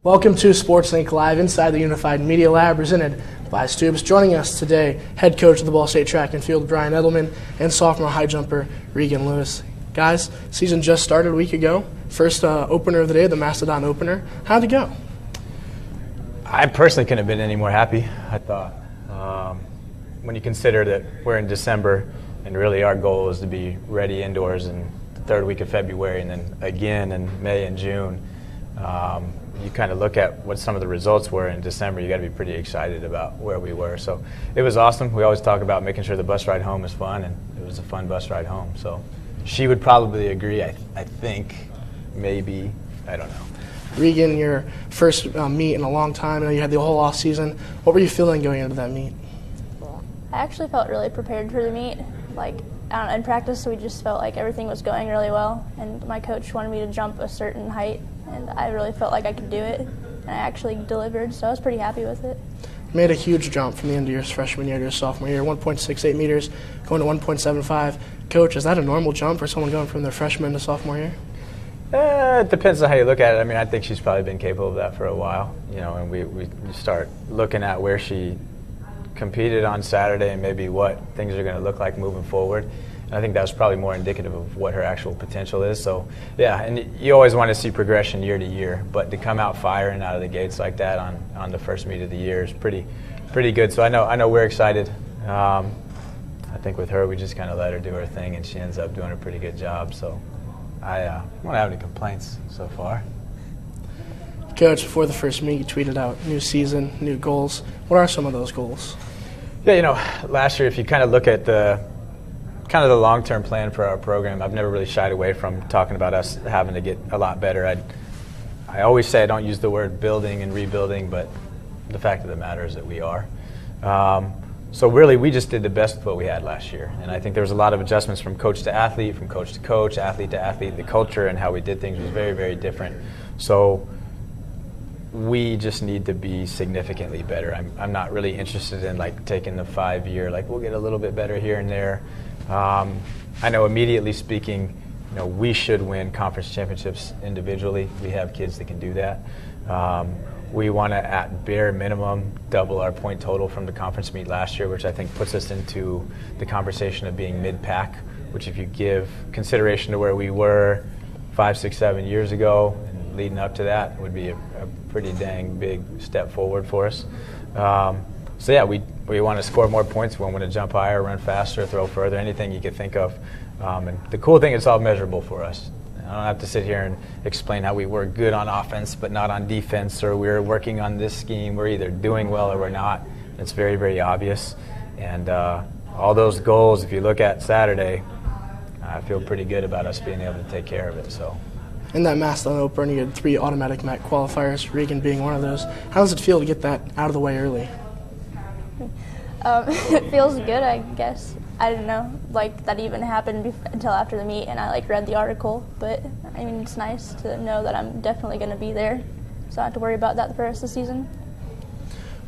Welcome to SportsLink Live inside the Unified Media Lab, presented by Stoops. Joining us today, head coach of the Ball State Track and Field, Brian Etelman, and sophomore high jumper, Regan Lewis. Guys, season just started a week ago. First opener of the day, the Mastodon opener. How'd it go? I personally couldn't have been any more happy, I thought. When you consider that we're in December and really our goal is to be ready indoors in the third week of February and then again in May and June, you kind of look at what some of the results were in December, you got to be pretty excited about where we were. So it was awesome. We always talk about making sure the bus ride home is fun, and it was a fun bus ride home. So she would probably agree, I think, maybe, I don't know. Regan, your first meet in a long time. I know you had the whole off season. What were you feeling going into that meet? I actually felt really prepared for the meet. In practice, we just felt like everything was going really well, and my coach wanted me to jump a certain height, and I really felt like I could do it, and I actually delivered, so I was pretty happy with it. You made a huge jump from the end of your freshman year to your sophomore year, 1.68 meters, going to 1.75. Coach, is that a normal jump for someone going from their freshman to sophomore year? It depends on how you look at it. I mean, I think she's probably been capable of that for a while, and we start looking at where she competed on Saturday and maybe what things are going to look like moving forward. And I think that was probably more indicative of what her actual potential is. So, yeah, and you always want to see progression year to year, but to come out firing out of the gates like that on the first meet of the year is pretty good. So I know we're excited. I think with her, we just kind of let her do her thing, and she ends up doing a pretty good job. So I don't have any complaints so far. Coach, before the first meet, you tweeted out new season, new goals. What are some of those goals? Yeah, last year, if you kind of look at the long-term plan for our program, I've never really shied away from talking about us having to get a lot better. I always say I don't use the word building and rebuilding, but the fact of the matter is that we are. So really, we just did the best with what we had last year. And I think there was a lot of adjustments from coach to athlete, from coach to coach, athlete to athlete. The culture and how we did things was very, very different. So we just need to be significantly better. I'm not really interested in taking the 5-year, we'll get a little bit better here and there. I know immediately speaking, we should win conference championships individually. We have kids that can do that. We want to, at bare minimum, double our point total from the conference meet last year, which I think puts us into the conversation of being mid-pack, which if you give consideration to where we were 5, 6, 7 years ago and leading up to that, would be a pretty dang big step forward for us. So yeah, we want to score more points. We want to jump higher, run faster, throw further, anything you could think of. And the cool thing, it's all measurable for us. I don't have to sit here and explain how we were good on offense but not on defense, or we're working on this scheme. We're either doing well or we're not. It's very, very obvious. And all those goals, if you look at Saturday, I feel pretty good about us being able to take care of it. So. In that Mastodon opener, you had 3 automatic MAC qualifiers, Regan being one of those. How does it feel to get that out of the way early? It feels good, I guess. I didn't know that even happened until after the meet, and I read the article. But I mean, it's nice to know that I'm definitely going to be there, so I don't have to worry about that the rest of the season.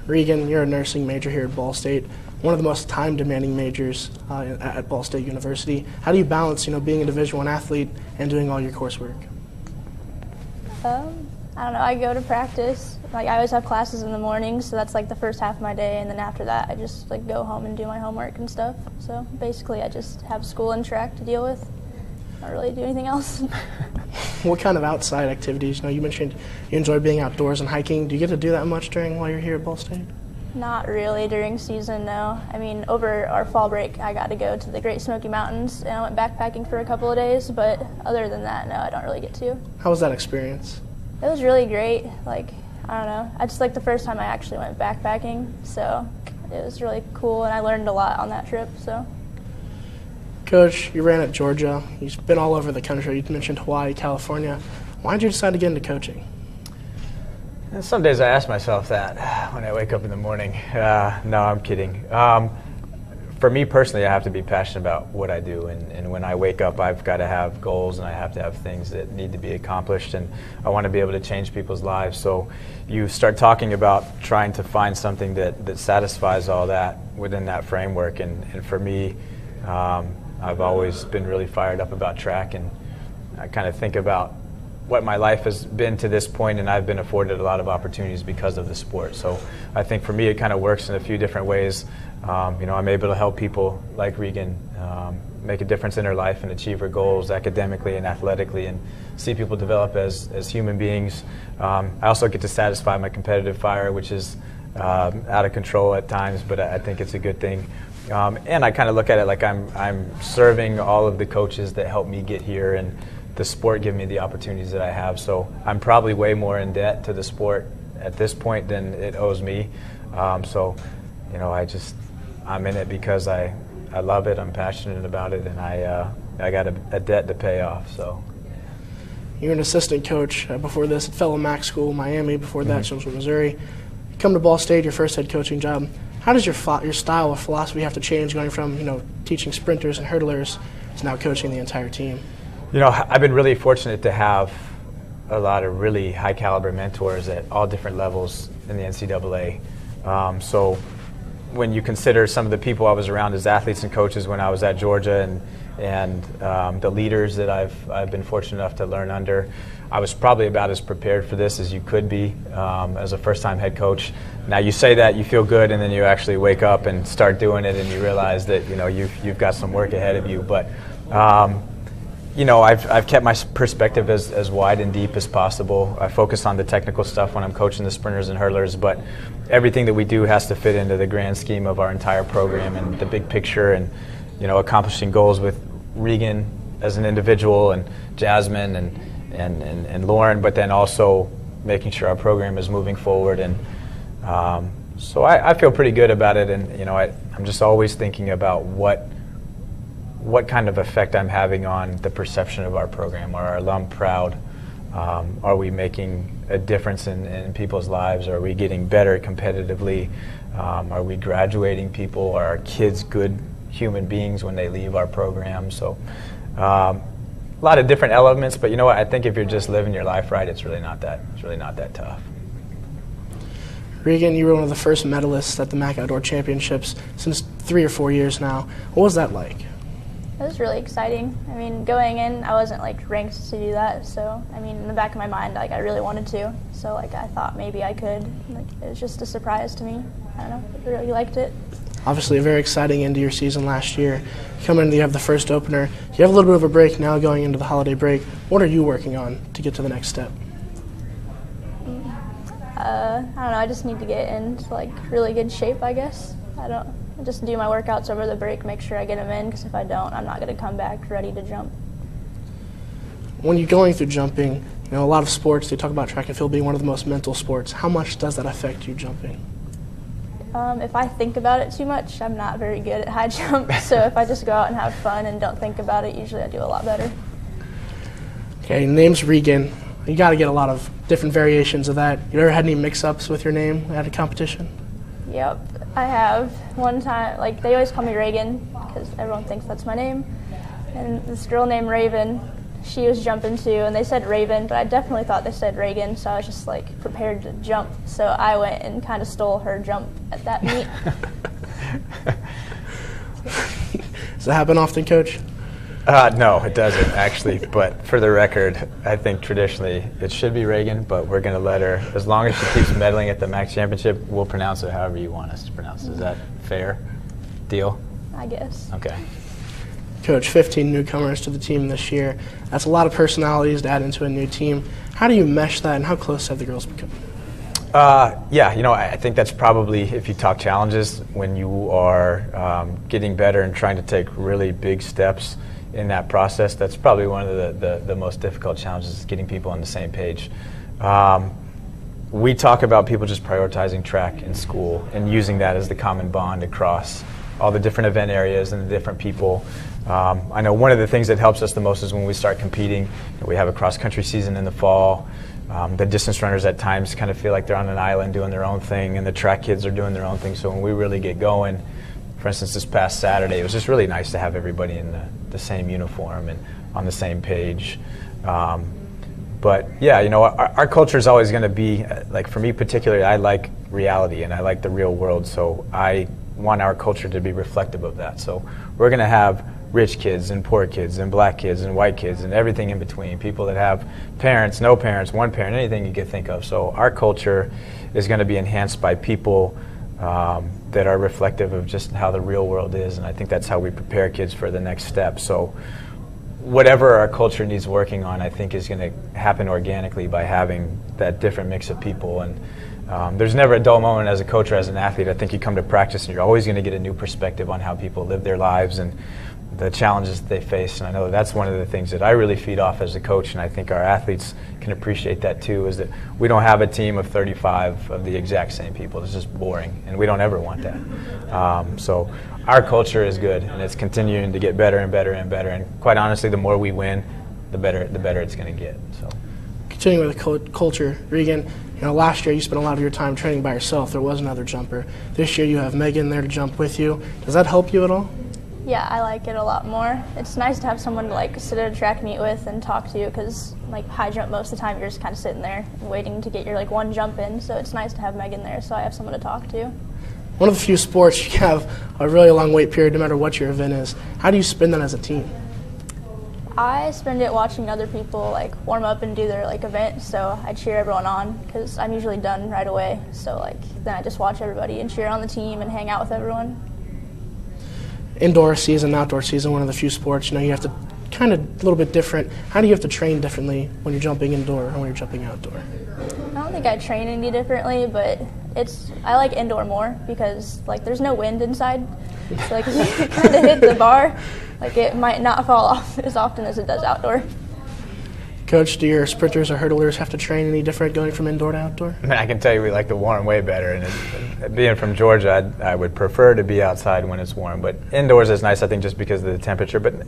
Regan, you're a nursing major here at Ball State, one of the most time-demanding majors at Ball State University. How do you balance, being a Division I athlete and doing all your coursework? I don't know. I go to practice. I always have classes in the morning, so that's the first half of my day, and then after that, I just go home and do my homework and stuff. So basically, I just have school and track to deal with. Not really do anything else. What kind of outside activities? You mentioned you enjoy being outdoors and hiking. Do you get to do that much while you're here at Ball State? Not really during season, no. I mean, over our fall break, I got to go to the Great Smoky Mountains, and I went backpacking for a couple of days, but other than that, no, I don't really get to. How was that experience? It was really great. I don't know. I just the first time I actually went backpacking, so it was really cool, and I learned a lot on that trip. So, Coach, you ran at Georgia. You've been all over the country. You mentioned Hawaii, California. Why did you decide to get into coaching? And some days I ask myself that when I wake up in the morning. No, I'm kidding. For me personally, I have to be passionate about what I do, and when I wake up, I've got to have goals, and I have to have things that need to be accomplished, and I want to be able to change people's lives. So you start talking about trying to find something that satisfies all that within that framework, and for me, I've always been really fired up about track, and I kind of think about what my life has been to this point, and I've been afforded a lot of opportunities because of the sport. So I think for me it kind of works in a few different ways. I'm able to help people like Regan make a difference in their life and achieve her goals academically and athletically, and see people develop as human beings. I also get to satisfy my competitive fire, which is out of control at times, but I think it's a good thing. And I kind of look at it like I'm serving all of the coaches that helped me get here, and the sport give me the opportunities that I have. So I'm probably way more in debt to the sport at this point than it owes me. I'm in it because I love it, I'm passionate about it, and I got a debt to pay off. So you're an assistant coach before this at fellow MAC school, Miami. Before that, Central Missouri. You come to Ball State, your first head coaching job. How does your style or philosophy have to change, going from teaching sprinters and hurdlers to now coaching the entire team? I've been really fortunate to have a lot of really high caliber mentors at all different levels in the NCAA. So when you consider some of the people I was around as athletes and coaches when I was at Georgia, and the leaders that I've been fortunate enough to learn under, I was probably about as prepared for this as you could be as a first-time head coach. Now you say that, you feel good, and then you actually wake up and start doing it, and you realize that you've got some work ahead of you. But I've kept my perspective as wide and deep as possible. I focus on the technical stuff when I'm coaching the sprinters and hurdlers, but everything that we do has to fit into the grand scheme of our entire program and the big picture, and accomplishing goals with Regan as an individual, and Jasmine and Lauren, but then also making sure our program is moving forward. And so I feel pretty good about it, and I'm just always thinking about what kind of effect I'm having on the perception of our program. Are our alum proud? Are we making a difference in people's lives? Are we getting better competitively? Are we graduating people? Are our kids good human beings when they leave our program? So a lot of different elements, but I think if you're just living your life right, it's really not that tough. Regan, you were one of the first medalists at the MAC Outdoor Championships since 3 or 4 years now. What was that like? It was really exciting. I mean, going in, I wasn't ranked to do that. So, in the back of my mind, I really wanted to. So, I thought maybe I could. It was just a surprise to me. I don't know. I really liked it. Obviously, a very exciting end to your season last year. Coming in, you have the first opener. You have a little bit of a break now going into the holiday break. What are you working on to get to the next step? I don't know. I just need to get into really good shape, I guess. I just do my workouts over the break, make sure I get them in, because if I don't, I'm not going to come back ready to jump. When you're going through jumping, a lot of sports, they talk about track and field being one of the most mental sports. How much does that affect you jumping? If I think about it too much, I'm not very good at high jump. So if I just go out and have fun and don't think about it, usually I do a lot better. Okay, name's Regan. You got to get a lot of different variations of that. You ever had any mix-ups with your name at a competition? Yep, I have. One time, they always call me Regan because everyone thinks that's my name. And this girl named Raven, she was jumping too, and they said Raven, but I definitely thought they said Regan, so I was just prepared to jump. So I went and kind of stole her jump at that meet. Does that happen often, Coach? No, it doesn't actually, but for the record, I think traditionally it should be Regan, but we're going to let her, as long as she keeps medaling at the MAC Championship, we'll pronounce it however you want us to pronounce it. Is that fair? Deal? I guess. Okay. Coach, 15 newcomers to the team this year. That's a lot of personalities to add into a new team. How do you mesh that, and how close have the girls become? I think that's probably, if you talk challenges, when you are getting better and trying to take really big steps in that process, that's probably one of the most difficult challenges, is getting people on the same page. We talk about people just prioritizing track in school and using that as the common bond across all the different event areas and the different people. I know one of the things that helps us the most is when we start competing. We have a cross-country season in the fall. The distance runners at times kind of feel like they're on an island doing their own thing, and the track kids are doing their own thing. So when we really get going, for instance, this past Saturday, it was just really nice to have everybody in the same uniform and on the same page. But yeah, our culture is always going to be, for me particularly, I like reality and I like the real world. So I want our culture to be reflective of that. So we're going to have rich kids and poor kids and black kids and white kids and everything in between, people that have parents, no parents, one parent, anything you could think of. So our culture is going to be enhanced by people that are reflective of just how the real world is, and I think that's how we prepare kids for the next step. So whatever our culture needs working on, I think is going to happen organically by having that different mix of people. And there's never a dull moment as a coach or as an athlete. I think you come to practice and you're always going to get a new perspective on how people live their lives and the challenges that they face. And I know that's one of the things that I really feed off as a coach, and I think our athletes can appreciate that too, is that we don't have a team of 35 of the exact same people. It's just boring, and we don't ever want that. So our culture is good, and it's continuing to get better and better and better. And quite honestly, the more we win, the better it's going to get. So, continuing with the culture, Regan, last year you spent a lot of your time training by yourself. There was another jumper. This year you have Megan there to jump with you. Does that help you at all? Yeah, I like it a lot more. It's nice to have someone to sit at a track meet with and talk to, because high jump, most of the time you're just kind of sitting there and waiting to get your one jump in. So it's nice to have Megan there, so I have someone to talk to. One of the few sports you have a really long wait period no matter what your event is. How do you spend that as a team? I spend it watching other people warm up and do their event, so I cheer everyone on because I'm usually done right away. So then I just watch everybody and cheer on the team and hang out with everyone. Indoor season, outdoor season, one of the few sports, you have to kind of a little bit different. How do you have to train differently when you're jumping indoor and when you're jumping outdoor? I don't think I train any differently, but I like indoor more because there's no wind inside. So if you kind of hit the bar, it might not fall off as often as it does outdoor. Coach, do your sprinters or hurdlers have to train any different going from indoor to outdoor? I can tell you we like the warm way better. And being from Georgia, I would prefer to be outside when it's warm. But indoors is nice, I think, just because of the temperature. But,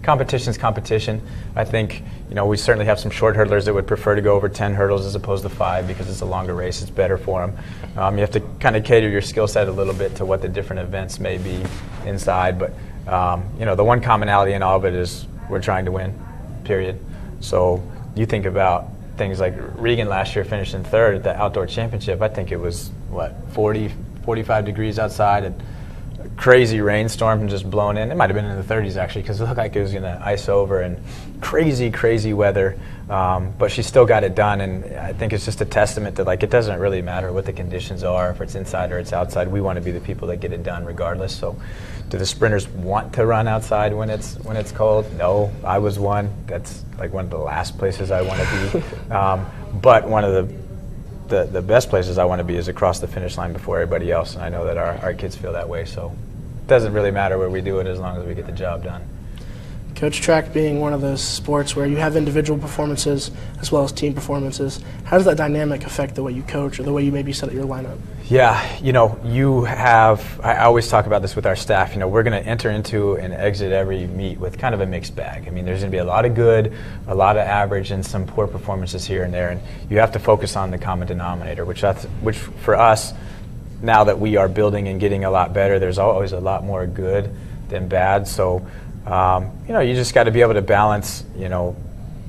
competition's competition. I think, we certainly have some short hurdlers that would prefer to go over 10 hurdles as opposed to 5 because it's a longer race. It's better for them. You have to kind of cater your skill set a little bit to what the different events may be inside. But, the one commonality in all of it is we're trying to win, period. So you think about things like Regan last year finishing third at the outdoor championship. I think it was, 40, 45 degrees outside and a crazy rainstorm and just blown in. It might have been in the 30s actually because it looked like it was going to ice over and crazy, crazy weather. But she still got it done, and I think it's just a testament to it doesn't really matter what the conditions are, if it's inside or it's outside. We want to be the people that get it done regardless. So do the sprinters want to run outside when it's cold? No, I was one. That's one of the last places I want to be. But one of the best places I want to be is across the finish line before everybody else, and I know that our kids feel that way. So it doesn't really matter where we do it as long as we get the job done. Coach, track being one of those sports where you have individual performances as well as team performances, how does that dynamic affect the way you coach or the way you maybe set up your lineup? Yeah, I always talk about this with our staff. We're going to enter into and exit every meet with kind of a mixed bag. There's going to be a lot of good, a lot of average, and some poor performances here and there. And you have to focus on the common denominator, which for us, now that we are building and getting a lot better, there's always a lot more good than bad. So, you just got to be able to balance,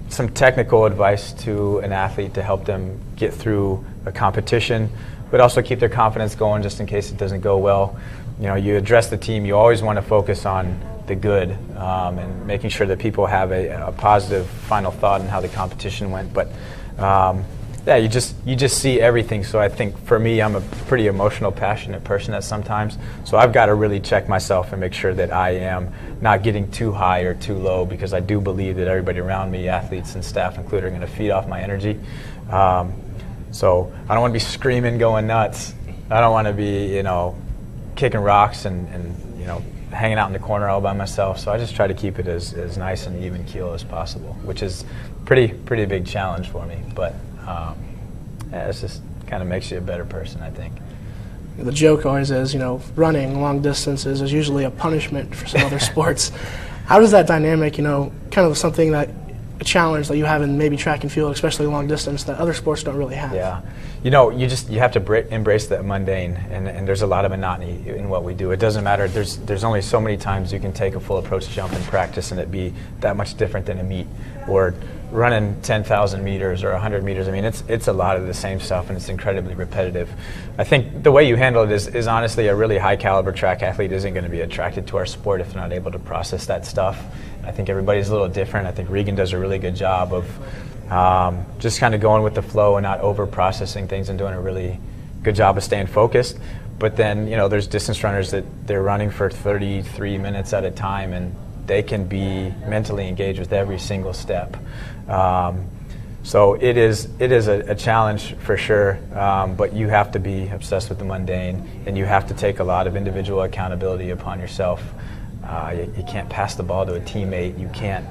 some technical advice to an athlete to help them get through a competition, but also keep their confidence going just in case it doesn't go well. You address the team. You always want to focus on the good and making sure that people have a positive final thought on how the competition went. But you just see everything. So I think for me, I'm a pretty emotional, passionate person at sometimes. So I've got to really check myself and make sure that I am not getting too high or too low, because I do believe that everybody around me, athletes and staff included, are going to feed off my energy. So I don't want to be screaming, going nuts. I don't want to be, kicking rocks and hanging out in the corner all by myself. So I just try to keep it as nice and even keel as possible, which is pretty big challenge for me. But it's just kind of makes you a better person, I think. The joke always is, running long distances is usually a punishment for some other sports. How does that dynamic, kind of something that a challenge that you have in maybe track and field, especially long distance, that other sports don't really have? Yeah, you have to embrace the mundane, and there's a lot of monotony in what we do. It doesn't matter. There's only so many times you can take a full approach jump in practice and it be that much different than a meet, or running 10,000 meters or 100 meters. I mean, it's a lot of the same stuff, and it's incredibly repetitive. I think the way you handle it is honestly a really high caliber track athlete isn't going to be attracted to our sport if they're not able to process that stuff. I think everybody's a little different. I think Regan does a really good job of just kind of going with the flow and not over processing things and doing a really good job of staying focused. But then, there's distance runners that they're running for 33 minutes at a time, and they can be mentally engaged with every single step. So it is a challenge for sure, but you have to be obsessed with the mundane, and you have to take a lot of individual accountability upon yourself. You can't pass the ball to a teammate. You can't,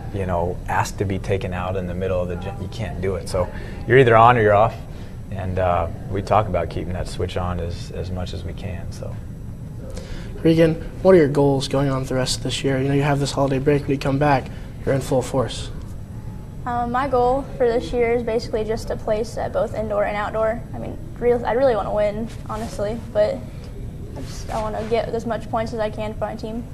ask to be taken out in the middle of the gym. You can't do it. So you're either on or you're off, and we talk about keeping that switch on as much as we can. So. Regan, what are your goals going on the rest of this year? You have this holiday break. When you come back, you're in full force. My goal for this year is basically just to place at both indoor and outdoor. I mean, I really want to win, honestly, but I want to get as much points as I can for my team.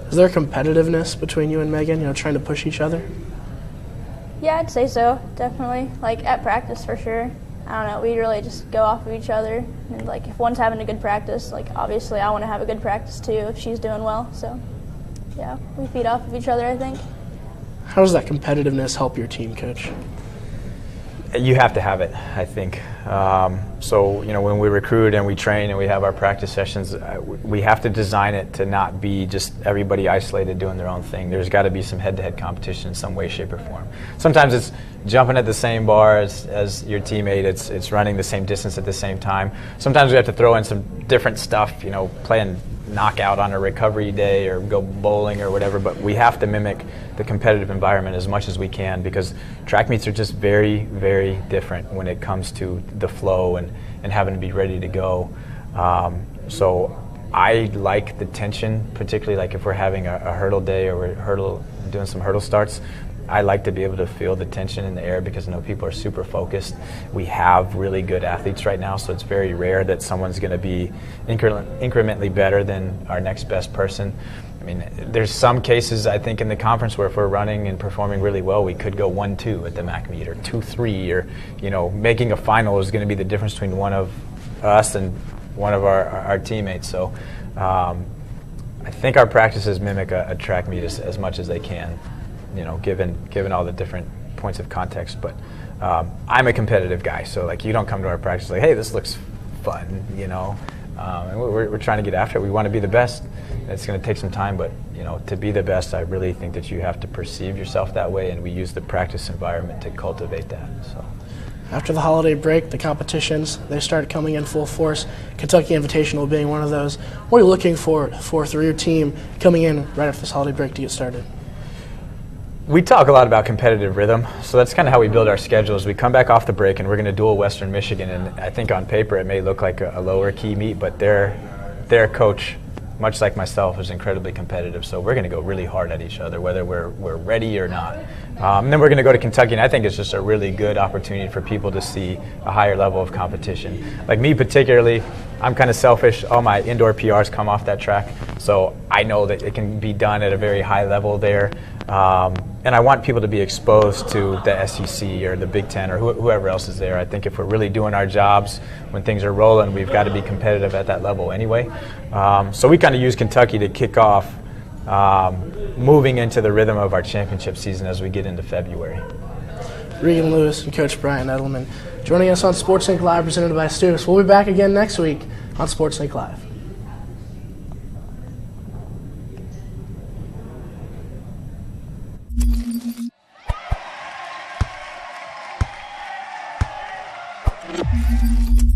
Is there competitiveness between you and Megan, trying to push each other? Yeah, I'd say so, definitely. Like, at practice, for sure. I don't know, we really just go off of each other. And, if one's having a good practice, obviously I want to have a good practice, too, if she's doing well. So, yeah, we feed off of each other, I think. How does that competitiveness help your team, Coach? You have to have it, I think. So, when we recruit and we train and we have our practice sessions, we have to design it to not be just everybody isolated doing their own thing. There's got to be some head-to-head competition in some way, shape, or form. Sometimes it's jumping at the same bar as your teammate. It's running the same distance at the same time. Sometimes we have to throw in some different stuff, playing knockout on a recovery day or go bowling or whatever, but we have to mimic the competitive environment as much as we can, because track meets are just very, very different when it comes to the flow and having to be ready to go. So I like the tension, particularly if we're having a hurdle day or we're doing some hurdle starts. I like to be able to feel the tension in the air because I know people are super focused. We have really good athletes right now, so it's very rare that someone's going to be incrementally better than our next best person. I mean, there's some cases, I think, in the conference where if we're running and performing really well, we could go 1-2 at the MAC meet or 2-3, or, making a final is going to be the difference between one of us and one of our teammates. So I think our practices mimic a track meet as much as they can. Given all the different points of context, but I'm a competitive guy, so you don't come to our practice hey, this looks fun, and we're trying to get after it. We want to be the best. It's going to take some time, but to be the best, I really think that you have to perceive yourself that way, and we use the practice environment to cultivate that. So. After the holiday break, the competitions, they start coming in full force, Kentucky Invitational being one of those. What are you looking for through your team coming in right after this holiday break to get started? We talk a lot about competitive rhythm, so that's kind of how we build our schedules. We come back off the break and we're going to duel Western Michigan, and I think on paper it may look like a lower key meet, but their coach, much like myself, is incredibly competitive, so we're going to go really hard at each other, whether we're ready or not. And then we're going to go to Kentucky, and I think it's just a really good opportunity for people to see a higher level of competition. Like me particularly, I'm kind of selfish. All my indoor PRs come off that track, so I know that it can be done at a very high level there. And I want people to be exposed to the SEC or the Big Ten or whoever else is there. I think if we're really doing our jobs when things are rolling, we've got to be competitive at that level anyway. So we kind of use Kentucky to kick off moving into the rhythm of our championship season as we get into February. Regan Lewis and Coach Brian Etelman joining us on SportsLink Live, presented by Stoops. We'll be back again next week on SportsLink Live. Thank you.